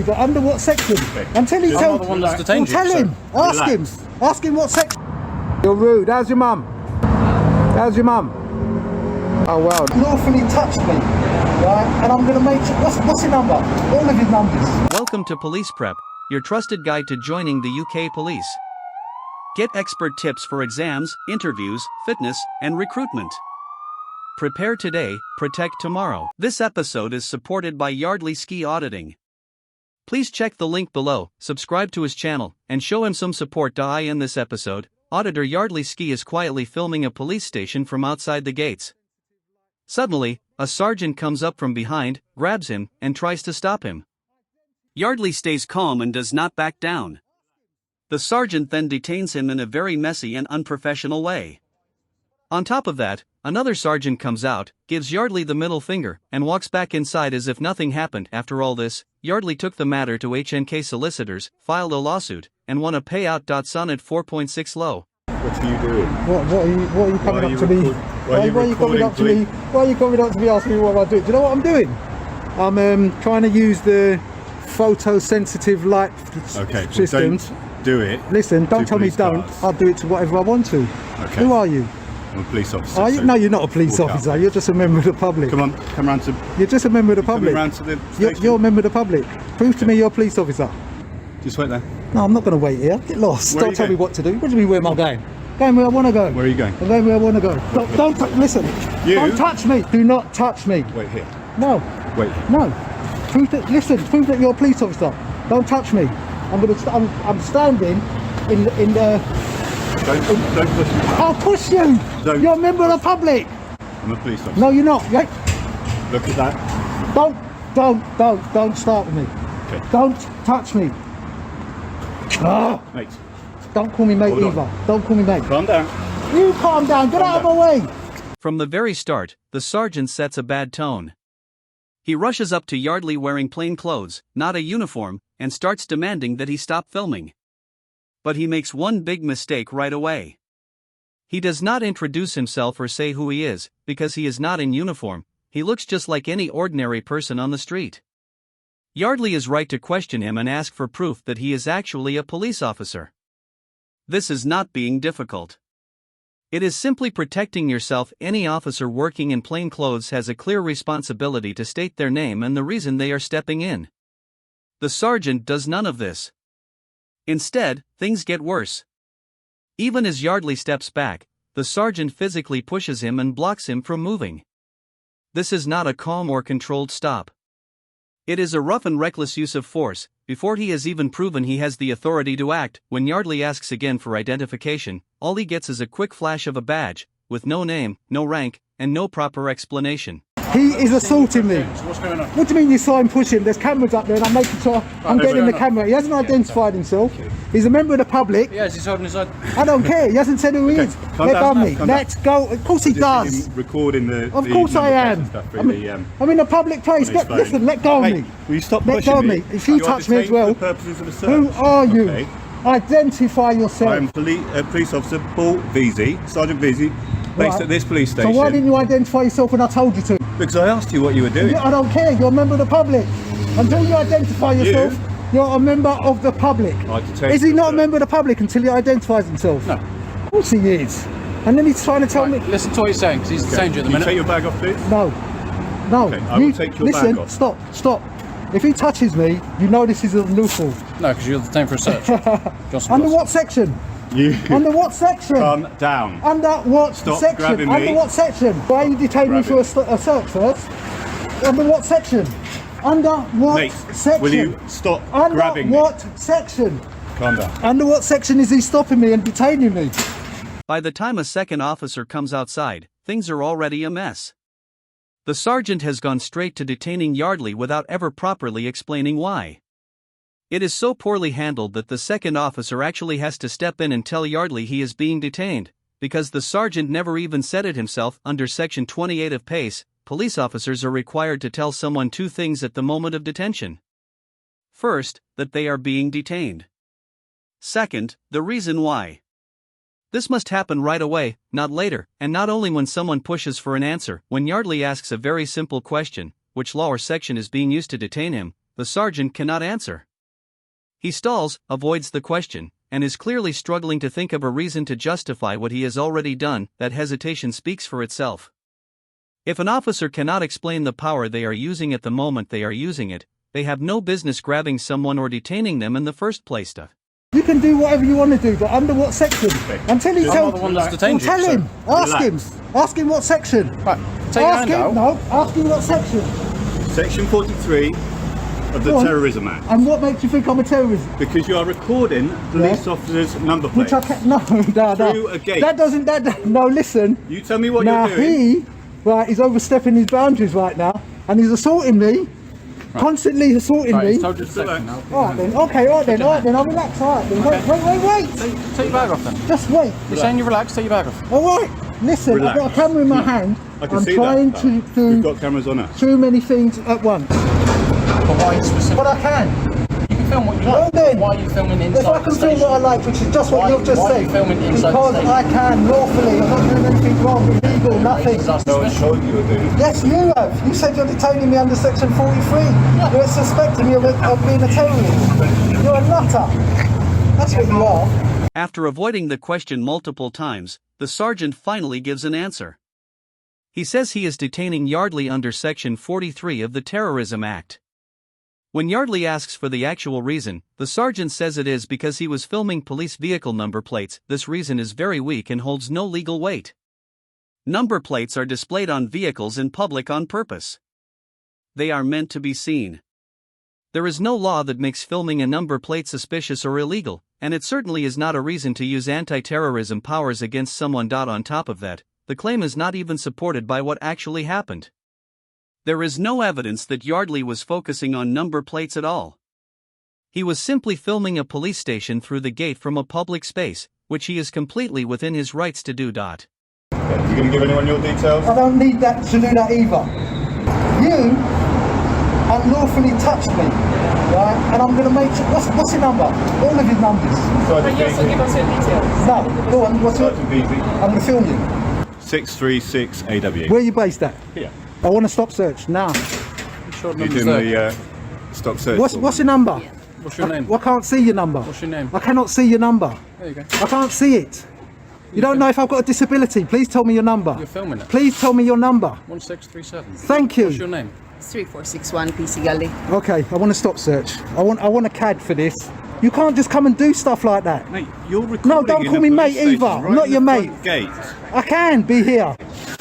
But under what section? Okay. Until he tells... I'm not the one that's detained you, tell him. so Ask him. relax. Ask him what section. You're rude. How's your mum? How's your mum? Oh, wow. Lawfully touched me. Right? And I'm going to make... What's your number? All of his numbers. Welcome to Police Prep, your trusted guide to joining the UK Police. Get expert tips for exams, interviews, fitness, and recruitment. Prepare today, protect tomorrow. This episode is supported by Yardley Ski Auditing. Please check the link below, subscribe to his channel, and show him some support. In this episode, Auditor Yardley Ski is quietly filming a police station from outside the gates. Suddenly, a sergeant comes up from behind, grabs him, and tries to stop him. Yardley stays calm and does not back down. The sergeant then detains him in a very messy and unprofessional way. On top of that, another sergeant comes out, gives Yardley the middle finger, and walks back inside as if nothing happened. After all this, Yardley took the matter to HNK solicitors, filed a lawsuit, and won a payout. Sonnet 4.6 low. What are you doing? What are you coming up to me? Why are you coming up to me? Why are you coming up to me asking me what am I doing? Do you know what I'm doing? I'm trying to use the photosensitive light systems. Don't do it. Listen, don't tell me don't. I'll do it to whatever I want to. Okay. Who are you? I'm a police officer. Are you? So no, you're not a police officer. You're just a member of the public. Come on, come round to... You're just a member of the public. Come round to the station. You're a member of the public. Prove to me you're a police officer. Just wait there. No, I'm not going to wait here. Get lost. Where are Don't you tell me going? what to do. What do you mean, where am I going? Going where I want to go. Where are you going? I'm going where I want to go. Listen. You? Don't touch me. Do not touch me. Wait here. No. Wait. No. Prove that you're a police officer. Don't touch me. I'm standing in the... Don't push me. I'll push you. Don't You're a member of the public. I'm a police officer. No, you're not. Look at that. Don't start with me. Okay. Don't touch me. Ah, Mate, don't call me mate Hold on. either. Don't call me mate. calm down. You calm down. Get out of my way. From the very start, the sergeant sets a bad tone. He rushes up to Yardley wearing plain clothes, not a uniform, and starts demanding that he stop filming. But he makes one big mistake right away. He does not introduce himself or say who he is, because he is not in uniform. He looks just like any ordinary person on the street. Yardley is right to question him and ask for proof that he is actually a police officer. This is not being difficult. It is simply protecting yourself. Any officer working in plain clothes has a clear responsibility to state their name and the reason they are stepping in. The sergeant does none of this. Instead, things get worse. Even as Yardley steps back, the sergeant physically pushes him and blocks him from moving. This is not a calm or controlled stop. It is a rough and reckless use of force, before he has even proven he has the authority to act. When Yardley asks again for identification, all he gets is a quick flash of a badge, with no name, no rank, and no proper explanation. He is assaulting me. What's going on? What do you mean you saw him push him? There's cameras up there and I'm making sure I'm getting the camera. He hasn't identified himself. He's a member of the public. Yes, he's holding his side. I don't care. He hasn't said who he is. Let go of me. Let's go. Of course he does. Recording the... Of course I am. I'm in a public place. Listen, let go of me. Will you stop Let pushing go of me? me. If you touch me as well, For the purposes of a search. who are you? Okay. Identify yourself. I'm police officer Paul Veazey, Sergeant Veazey, based Right. at this police station. So why didn't you identify yourself when I told you to? Because I asked you what you were doing. I don't care. You're a member of the public. Until you identify yourself, you're a member of the public. Is he not a member of the public until he identifies himself? No. Of course he is. And then he's trying to tell me... Listen to what he's saying, because he's detained you at the Can you minute. take your bag off, please? No. No. Okay, I will take your bag off. Stop. If he touches me, you know this is unlawful. No, because you're detained for a search. Johnson Under Ross. what section? You Under what section? calm down. Under what Stop section? grabbing me. Under what section? Why are you detaining me Grab for a search first? Under what section? Under what Mate, section? will you stop Under grabbing what me? section? Calm down. Under what section is he stopping me and detaining me? By the time a second officer comes outside, things are already a mess. The sergeant has gone straight to detaining Yardley without ever properly explaining why. It is so poorly handled that the second officer actually has to step in and tell Yardley he is being detained, because the sergeant never even said it himself. Under Section 28 of PACE, police officers are required to tell someone two things at the moment of detention. First, that they are being detained. Second, the reason why. This must happen right away, not later, and not only when someone pushes for an answer. When Yardley asks a very simple question, which law or section is being used to detain him, the sergeant cannot answer. He stalls, avoids the question, and is clearly struggling to think of a reason to justify what he has already done. That hesitation speaks for itself. If an officer cannot explain the power they are using at the moment they are using it, they have no business grabbing someone or detaining them in the first place. You can do whatever you want to do, but under what section? Until he I'm tells not the one that's detained tell you, him. so Ask relax. him. Ask him what section. Right, take your hand out. No, ask him what section. Section 43 of the Go on. Terrorism Act. And what makes you think I'm a terrorist? Because you are recording police officers' number Which plates. I can't. No. Through a gate. That doesn't. No, listen. You tell me what Now you're doing. he's overstepping his boundaries right now, and he's assaulting me. Constantly assaulting Right, me. he's told you the section now. Alright then, okay, alright then, I'll relax, alright then. Wait. Take your bag off then. Just wait. You're saying you relax, take your bag off. Alright, listen, Relax. I've got a camera in my hand. I can I'm see trying that. to We've do got cameras on us. too many things at once. But why specifically? But I can. You can film what you Well like. then, Why are you filming inside if I can the film station? what I like, which is just what Why- you've just why are said. you filming inside the Because station? I can, lawfully, I'm not doing anything wrong, illegal, nothing. Is that No one suspicious? told you were doing it. Yes, you have. You said you're detaining me under section 43. You're suspecting me of being a terrorist. You're a nutter. That's what you are. After avoiding the question multiple times, the sergeant finally gives an answer. He says he is detaining Yardley under Section 43 of the Terrorism Act. When Yardley asks for the actual reason, the sergeant says it is because he was filming police vehicle number plates. This reason is very weak and holds no legal weight. Number plates are displayed on vehicles in public on purpose. They are meant to be seen. There is no law that makes filming a number plate suspicious or illegal, and it certainly is not a reason to use anti-terrorism powers against someone. On top of that, the claim is not even supported by what actually happened. There is no evidence that Yardley was focusing on number plates at all. He was simply filming a police station through the gate from a public space, which he is completely within his rights to do. You going to give anyone your details? I don't need that to do that either. You unlawfully touched me, right? And I'm going to make sure. What's your number? All of your numbers. Sergeant Can you also give us your details? No, go on. What's your? Sergeant Beasley. I'm going to film you. 636 AW. Where are you based at? Here. I want to stop search now. You sure the You're number's doing there? the stop search. What's your number? What's your name? I can't see your number. What's your name? I cannot see your number. There you go. I can't see it. You don't know if I've got a disability. Please tell me your number. You're filming it. Please tell me your number. 1637. Thank you. What's your name? 3461 PC Gully. Okay, I want to stop search. I want a CAD for this. You can't just come and do stuff like that. Mate, you're recording No, don't in call a me police mate station, either. right I'm not in your the mate. front Gate. I can be here.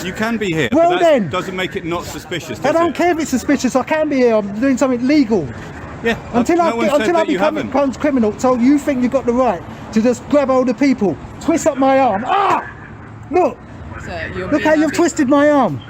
You can be here. Well but that then. doesn't make it not suspicious. I does don't it? care if it's suspicious. I can be here. I'm doing something legal. Yeah. Until I no one said until I that you become haven't. becomes criminal. So you think you've got the right to just grab hold of people, twist up my arm. Ah! Look. Look how you've twisted my arm.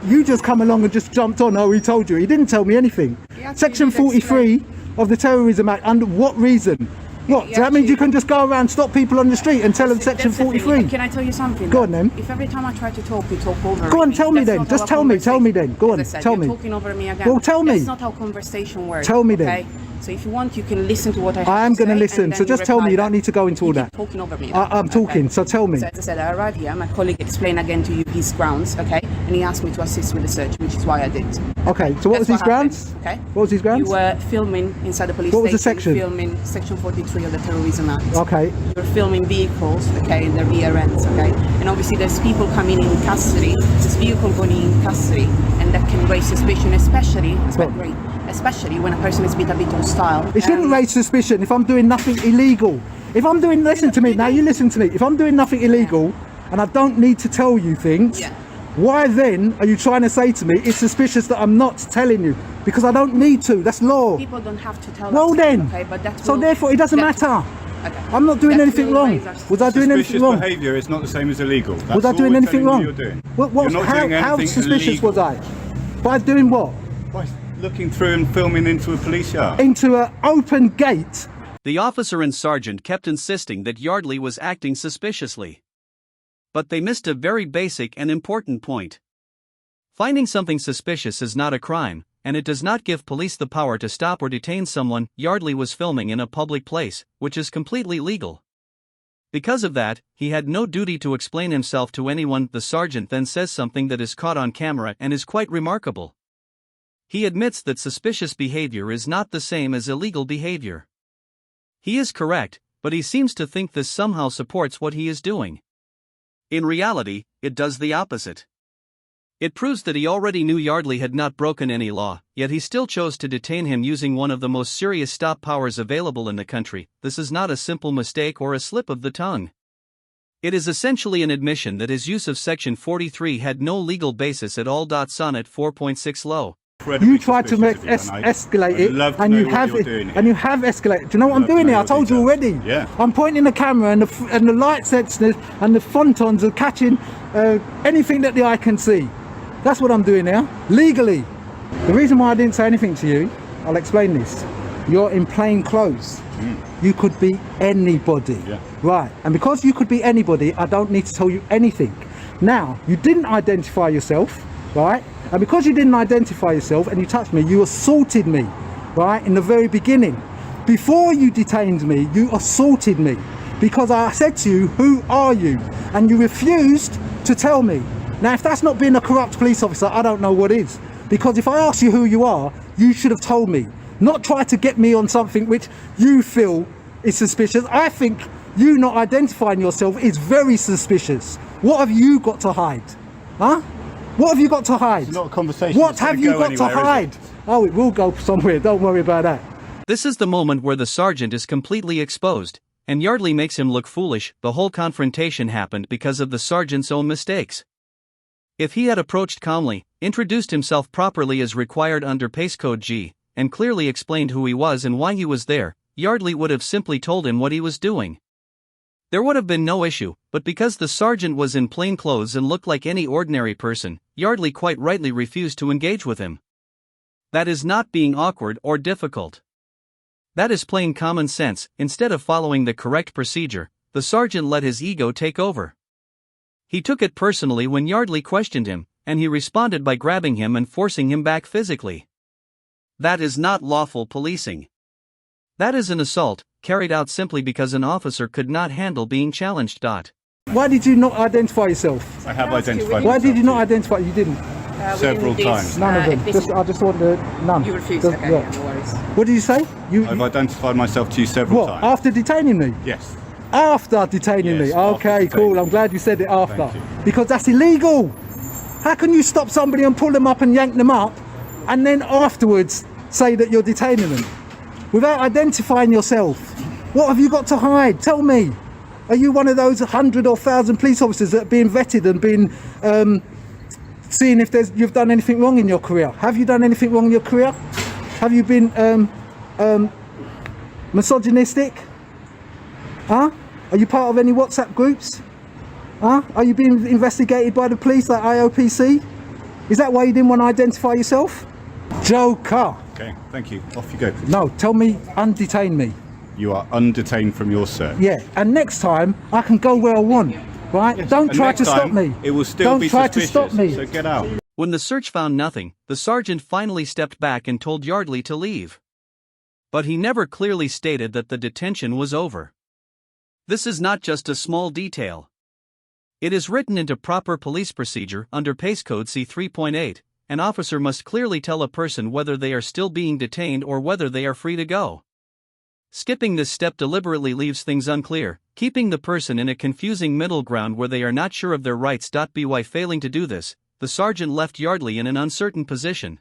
You just come along and just jumped on. Oh, he told you. He didn't tell me anything. Section 43 of the Terrorism Act. Under what reason? What? So that means you can just go around, stop people on the street and tell them Section 43? Can I tell you something? Go on then. If every time I try to talk, you talk over Go on, me, tell me that's then. not Just how tell me. Tell me then. Go on, As I said, tell you're me. talking over me again. Well, tell me. That's not how conversation works. Tell me then. Okay? So if you want, you can listen to what I have I am to say, going to listen. and So then just tell me. reply You don't back. need to go into all You that. keep talking over me. I'm talking. So tell me. So as I said, I arrived here. My colleague explained again to you his grounds, okay? And he asked me to assist with the search, which is why I did. Okay. So what was That's his grounds? happened, okay? What was his grounds? You were filming inside the police What was the station. section? Filming Section 43 of the Terrorism Act. Okay. You're filming vehicles, okay, in their rear ends, okay? And obviously there's people coming in custody, this vehicle going in custody, and that can raise suspicion, especially when a person is a bit hostile. It shouldn't raise suspicion if I'm doing nothing illegal. If I'm doing, listen to me, now you listen to me. If I'm doing nothing illegal and I don't need to tell you things, Yeah. why then are you trying to say to me it's suspicious that I'm not telling you? Because I don't need to, that's law. People don't have to tell Well us, then, okay, but that so will- therefore it doesn't that- matter. Okay. I'm not doing That anything will wrong. raise our Was I doing anything Suspicious wrong? behaviour is not the same as illegal. That's Was I all doing we're anything telling wrong? you you're doing. What, You're not doing how anything suspicious illegal. was I? By doing what? By looking through and filming into a police yard. Into an open gate. The officer and sergeant kept insisting that Yardley was acting suspiciously. But they missed a very basic and important point. Finding something suspicious is not a crime, and it does not give police the power to stop or detain someone. Yardley was filming in a public place, which is completely legal. Because of that, he had no duty to explain himself to anyone. The sergeant then says something that is caught on camera and is quite remarkable. He admits that suspicious behavior is not the same as illegal behavior. He is correct, but he seems to think this somehow supports what he is doing. In reality, it does the opposite. It proves that he already knew Yardley had not broken any law, yet he still chose to detain him using one of the most serious stop powers available in the country. This is not a simple mistake or a slip of the tongue. It is essentially an admission that his use of Section 43 had no legal basis at all. Sonnet 4.6 low. You tried to make escalate it, and you have escalated. Do you know what I'm doing here? I told you already. Yeah. I'm pointing the camera, and the light sensors and the photons are catching anything that the eye can see. That's what I'm doing here, legally. The reason why I didn't say anything to you, I'll explain this. You're in plain clothes. You could be anybody. Yeah. Right, and because you could be anybody, I don't need to tell you anything. Now, you didn't identify yourself, right? And because you didn't identify yourself and you touched me, you assaulted me, right, in the very beginning. Before you detained me, you assaulted me because I said to you, who are you? And you refused to tell me. Now, if that's not being a corrupt police officer, I don't know what is. Because if I ask you who you are, you should have told me. Not try to get me on something which you feel is suspicious. I think you not identifying yourself is very suspicious. What have you got to hide? Huh? What have you got to hide? It's not a conversation. What have you got to hide? Oh, it will go somewhere. Don't worry about that. This is the moment where the sergeant is completely exposed, and Yardley makes him look foolish. The whole confrontation happened because of the sergeant's own mistakes. If he had approached calmly, introduced himself properly as required under Pace Code G, and clearly explained who he was and why he was there, Yardley would have simply told him what he was doing. There would have been no issue, but because the sergeant was in plain clothes and looked like any ordinary person, Yardley quite rightly refused to engage with him. That is not being awkward or difficult. That is plain common sense. Instead of following the correct procedure, the sergeant let his ego take over. He took it personally when Yardley questioned him, and he responded by grabbing him and forcing him back physically. That is not lawful policing. That is an assault, carried out simply because an officer could not handle being challenged. Why did you not identify yourself? I have identified Why myself. did you not identify? You didn't. Several times. None of them. I just want the none. You refused. Just, Okay, yeah. no worries. What did you say? I've identified myself to you several What? times. After detaining me? Yes. After detaining Yes, me. after Okay, detaining cool. me. I'm glad you said it after. Thank you. Because that's illegal. How can you stop somebody and pull them up and yank them up, and then afterwards say that you're detaining them without identifying yourself? What have you got to hide? Tell me. Are you one of those 100 or 1,000 police officers that are being vetted and being seeing if you've done anything wrong in your career? Have you done anything wrong in your career? Have you been misogynistic? Huh? Are you part of any WhatsApp groups? Huh? Are you being investigated by the police like IOPC? Is that why you didn't want to identify yourself? Joker. Okay, thank you. Off you go, please. No, tell me, undetain me. You are undetained from your search. Yeah, and next time I can go where I want, right? Yes. Don't And try next to stop time, me. It will still Don't be try suspicious, to stop me. so get out. When the search found nothing, the sergeant finally stepped back and told Yardley to leave. But he never clearly stated that the detention was over. This is not just a small detail. It is written into proper police procedure under Pace Code C 3.8. An officer must clearly tell a person whether they are still being detained or whether they are free to go. Skipping this step deliberately leaves things unclear, keeping the person in a confusing middle ground where they are not sure of their rights. By failing to do this, the sergeant left Yardley in an uncertain position.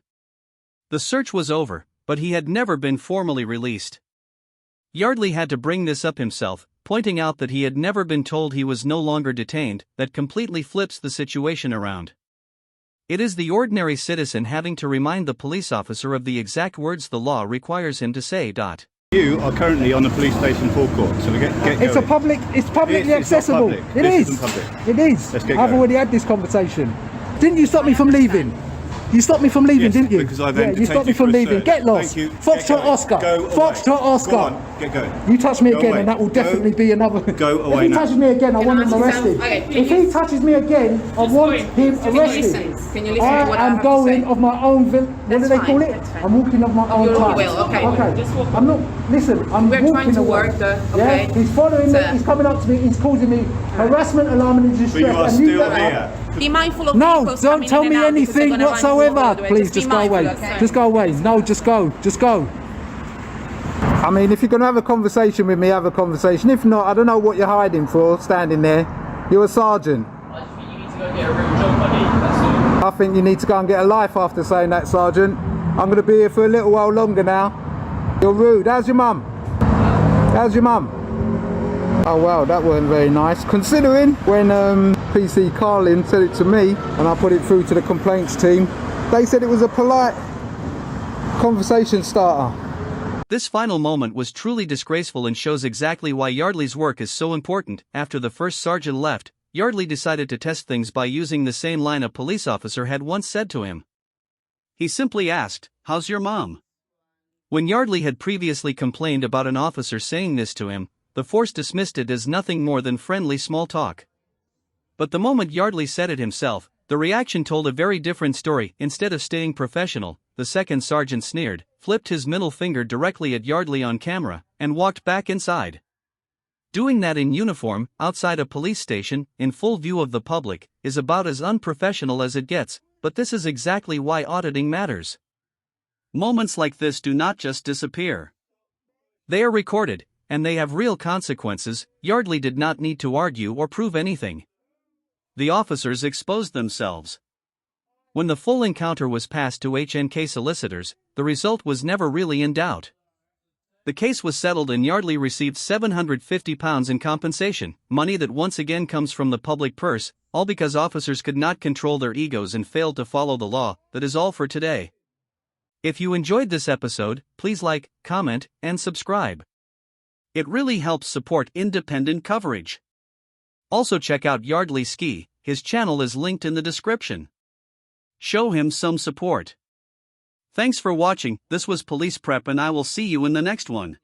The search was over, but he had never been formally released. Yardley had to bring this up himself, pointing out that he had never been told he was no longer detained. That completely flips the situation around. It is the ordinary citizen having to remind the police officer of the exact words the law requires him to say. You are currently on the police station forecourt, so get It's going. it's publicly It's not accessible. public. It This is. isn't public. It is. Let's get I've going. already had this conversation. Didn't you stop me from leaving? You stopped me from leaving, Yes, didn't you? because I've yeah, you stopped me from leaving. Get lost. Thank you. Foxtrot Get going. Oscar. Go away. Foxtrot Oscar. Go on. Get going. You touch me Go again, away. and that will Go- definitely be another. Go If away he now. touches me again, I Can want I him ask you arrested. something? Okay, If he touches me again, I want him Can you arrested. listen? Can you listen to I what I am have to going say? of my own. What do That's they fine, call it? that's fine. I'm walking of my own Your time. will, okay. Okay. Just walk. I'm not. Listen. I'm We're walking trying to away. work the- Yeah. okay. He's following me. So- He's coming up to me. He's causing me harassment, alarm, and distress. But you are and still got up. here. Be mindful of No, vehicles don't coming tell in me and out because they're anything gonna run you over whatsoever. the way. Please, be just go mindful, away. okay? Just go away. No, just go. Just go. I mean, if you're going to have a conversation with me, have a conversation. If not, I don't know what you're hiding for, standing there. You're a sergeant. I just think you need to go get a real job, buddy. That's all. I think you need to go and get a life after saying that, Sergeant. I'm going to be here for a little while longer now. You're rude. How's your mum? How's your mum? Oh wow, that weren't very nice. Considering when PC Carlin said it to me and I put it through to the complaints team, they said it was a polite conversation starter. This final moment was truly disgraceful and shows exactly why Yardley's work is so important. After the first sergeant left, Yardley decided to test things by using the same line a police officer had once said to him. He simply asked, "How's your mom?" When Yardley had previously complained about an officer saying this to him, the force dismissed it as nothing more than friendly small talk. But the moment Yardley said it himself, the reaction told a very different story. Instead of staying professional, the second sergeant sneered, flipped his middle finger directly at Yardley on camera, and walked back inside. Doing that in uniform, outside a police station, in full view of the public, is about as unprofessional as it gets, but this is exactly why auditing matters. Moments like this do not just disappear. They are recorded, and they have real consequences. Yardley did not need to argue or prove anything. The officers exposed themselves. When the full encounter was passed to HNK solicitors, the result was never really in doubt. The case was settled and Yardley received £750 in compensation, money that once again comes from the public purse, all because officers could not control their egos and failed to follow the law. That is all for today. If you enjoyed this episode, please like, comment, and subscribe. It really helps support independent coverage. Also check out Yardley Ski, his channel is linked in the description. Show him some support. Thanks for watching. This was Police Prep and I will see you in the next one.